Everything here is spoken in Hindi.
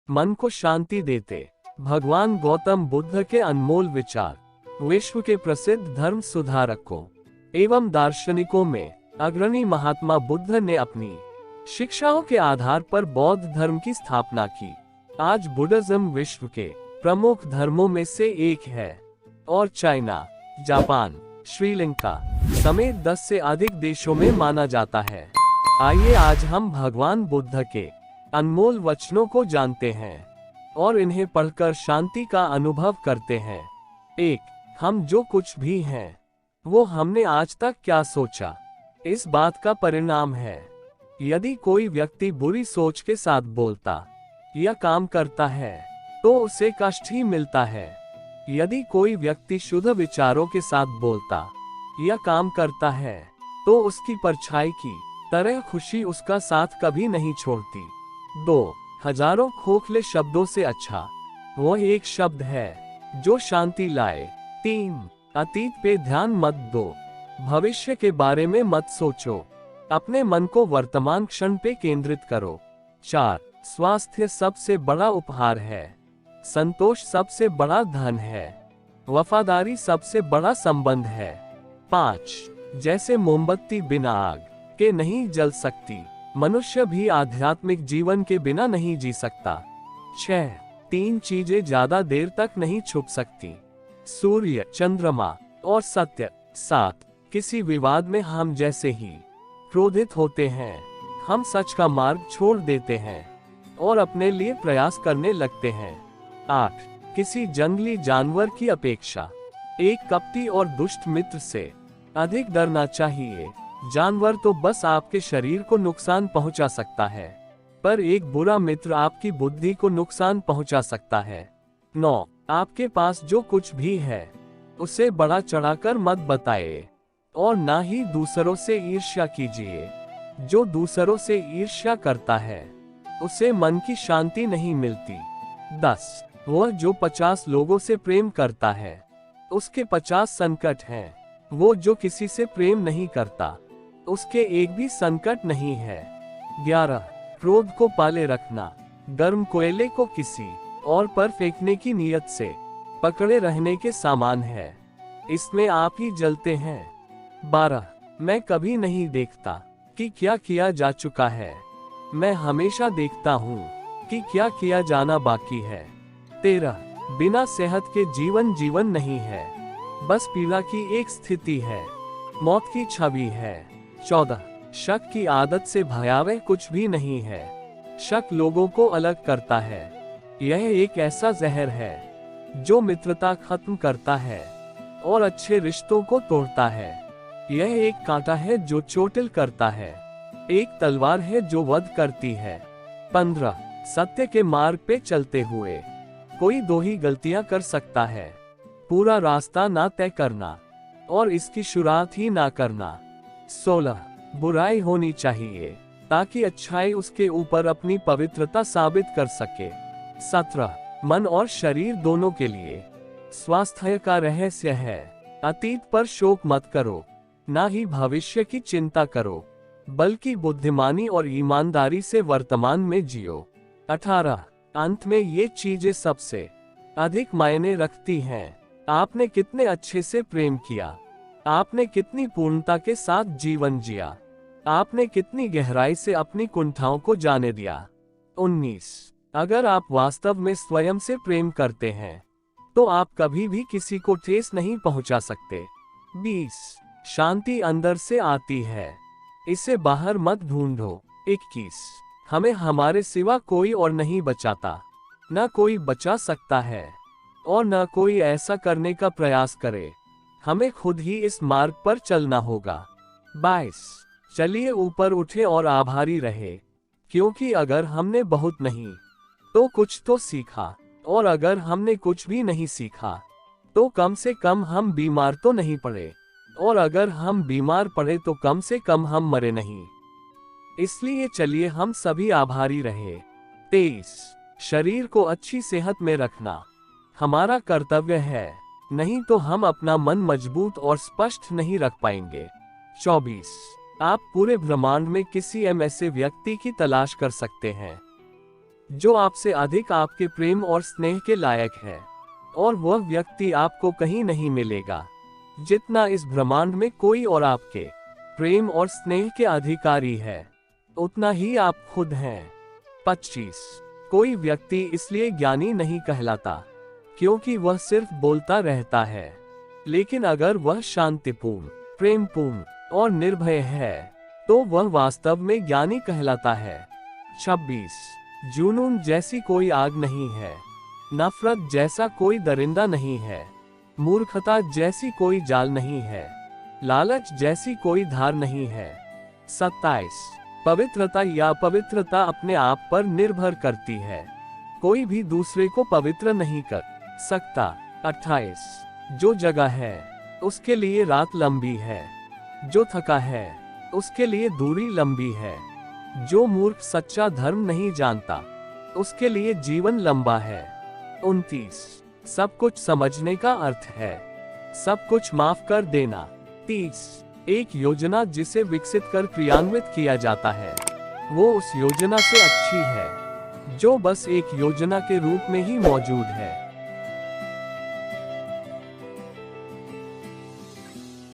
मन को शांति देते। भगवान गौतम बुद्ध के अनमोल विचार। विश्व के प्रसिद्ध धर्म सुधारकों एवं दार्शनिकों में अग्रणी महात्मा बुद्ध ने अपनी शिक्षाओं के आधार पर बौद्ध धर्म की स्थापना की। आज बुद्धिज्म विश्व के प्रमुख धर्मों में से एक है और चाइना, जापान, श्रीलंका समेत 10 से अधिक देशों में माना जाता है। आइए आज हम भगवान बुद्ध के अनमोल वचनों को जानते हैं और इन्हें पढ़कर शांति का अनुभव करते हैं। 1. हम जो कुछ भी हैं वो हमने आज तक क्या सोचा, इस बात का परिणाम है। यदि कोई व्यक्ति बुरी सोच के साथ बोलता या काम करता है तो उसे कष्ट ही मिलता है। यदि कोई व्यक्ति शुद्ध विचारों के साथ बोलता या काम करता है तो उसकी परछाई की तरह खुशी उसका साथ कभी नहीं छोड़ती। 2. हजारों खोखले शब्दों से अच्छा वो एक शब्द है जो शांति लाए। 3. अतीत पे ध्यान मत दो, भविष्य के बारे में मत सोचो, अपने मन को वर्तमान क्षण पे केंद्रित करो। 4. स्वास्थ्य सबसे बड़ा उपहार है, संतोष सबसे बड़ा धन है, वफादारी सबसे बड़ा संबंध है। 5. जैसे मोमबत्ती बिना आग के नहीं जल सकती, मनुष्य भी आध्यात्मिक जीवन के बिना नहीं जी सकता। 6. 3 चीजें ज्यादा देर तक नहीं छुप सकती, सूर्य, चंद्रमा और सत्य। 7. किसी विवाद में हम जैसे ही क्रोधित होते हैं, हम सच का मार्ग छोड़ देते हैं और अपने लिए प्रयास करने लगते हैं। 8. किसी जंगली जानवर की अपेक्षा एक कपटी और दुष्ट मित्र से अधिक डरना चाहिए। जानवर तो बस आपके शरीर को नुकसान पहुंचा सकता है, पर एक बुरा मित्र आपकी बुद्धि को नुकसान पहुंचा सकता है। 9. आपके पास जो कुछ भी है उसे बड़ा चढ़ाकर मत बताइए और ना ही दूसरों से ईर्ष्या कीजिए। जो दूसरों से ईर्ष्या करता है उसे मन की शांति नहीं मिलती। 10. वह जो 50 लोगों से प्रेम करता है उसके 50 संकट हैं। वो जो किसी से प्रेम नहीं करता उसके एक भी संकट नहीं है। 11. क्रोध को पाले रखना गर्म कोयले को किसी और पर फेंकने की नियत से पकड़े रहने के समान है, इसमें आप ही जलते हैं। 12. मैं कभी नहीं देखता कि क्या किया जा चुका है, मैं हमेशा देखता हूँ कि क्या किया जाना बाकी है। 13. बिना सेहत के जीवन नहीं है, बस पीड़ा की एक स्थिति है, मौत की छवि है। 14. शक की आदत से भयावह कुछ भी नहीं है, शक लोगों को अलग करता है। यह एक ऐसा जहर है जो मित्रता खत्म करता है और अच्छे रिश्तों को तोड़ता है। यह एक कांटा है जो चोटिल करता है, एक तलवार है जो वध करती है। 15. सत्य के मार्ग पे चलते हुए कोई 2 ही गलतियां कर सकता है, पूरा रास्ता ना तय करना और इसकी शुरुआत ही ना करना। 16. बुराई होनी चाहिए ताकि अच्छाई उसके ऊपर अपनी पवित्रता साबित कर सके। 17. मन और शरीर दोनों के लिए स्वास्थ्य का रहस्य है। अतीत पर शोक मत करो, ना ही भविष्य की चिंता करो, बल्कि बुद्धिमानी और ईमानदारी से वर्तमान में जियो। 18. अंत में ये चीजें सबसे अधिक मायने रखती हैं। आपने कितने अच्छे से प्रेम किया, आपने कितनी पूर्णता के साथ जीवन जिया, आपने कितनी गहराई से अपनी कुंठाओं को जाने दिया। 19. अगर आप वास्तव में स्वयं से प्रेम करते हैं तो आप कभी भी किसी को ठेस नहीं पहुंचा सकते। 20. शांति अंदर से आती है, इसे बाहर मत ढूंढो। 21. हमें हमारे सिवा कोई और नहीं बचाता, न कोई बचा सकता है और न कोई ऐसा करने का प्रयास करे, हमें खुद ही इस मार्ग पर चलना होगा। 22. चलिए ऊपर उठे और आभारी रहे, क्योंकि अगर हमने बहुत नहीं तो कुछ तो सीखा, और अगर हमने कुछ भी नहीं सीखा तो कम से कम हम बीमार तो नहीं पड़े, और अगर हम बीमार पड़े तो कम से कम हम मरे नहीं। इसलिए चलिए हम सभी आभारी रहे। 23. शरीर को अच्छी सेहत में रखना हमारा कर्तव्य है, नहीं तो हम अपना मन मजबूत और स्पष्ट नहीं रख पाएंगे। 24. आप पूरे ब्रह्मांड में किसी ऐसे व्यक्ति की तलाश कर सकते हैं जो आपसे अधिक आपके प्रेम और स्नेह के लायक है, और वह व्यक्ति आपको कहीं नहीं मिलेगा। जितना इस ब्रह्मांड में कोई और आपके प्रेम और स्नेह के अधिकारी है, उतना ही आप खुद हैं। 25। कोई व्यक्ति इसलिए ज्ञानी नहीं कहलाता क्योंकि वह सिर्फ बोलता रहता है, लेकिन अगर वह शांतिपूर्ण, प्रेमपूर्ण और निर्भय है तो वह वास्तव में ज्ञानी कहलाता है। 26। जुनून जैसी कोई आग नहीं है, नफरत जैसा कोई दरिंदा नहीं है, मूर्खता जैसी कोई जाल नहीं है, लालच जैसी कोई धार नहीं है। 27। पवित्रता या अपवित्रता अपने आप पर निर्भर करती है, कोई भी दूसरे को पवित्र नहीं कर सकता। 28। जो जगा है उसके लिए रात लंबी है, जो थका है उसके लिए दूरी लंबी है, जो मूर्ख सच्चा धर्म नहीं जानता उसके लिए जीवन लंबा है। 29। सब कुछ समझने का अर्थ है सब कुछ माफ कर देना। 30। एक योजना जिसे विकसित कर क्रियान्वित किया जाता है, वो उस योजना से अच्छी है जो बस एक योजना के रूप में ही मौजूद है।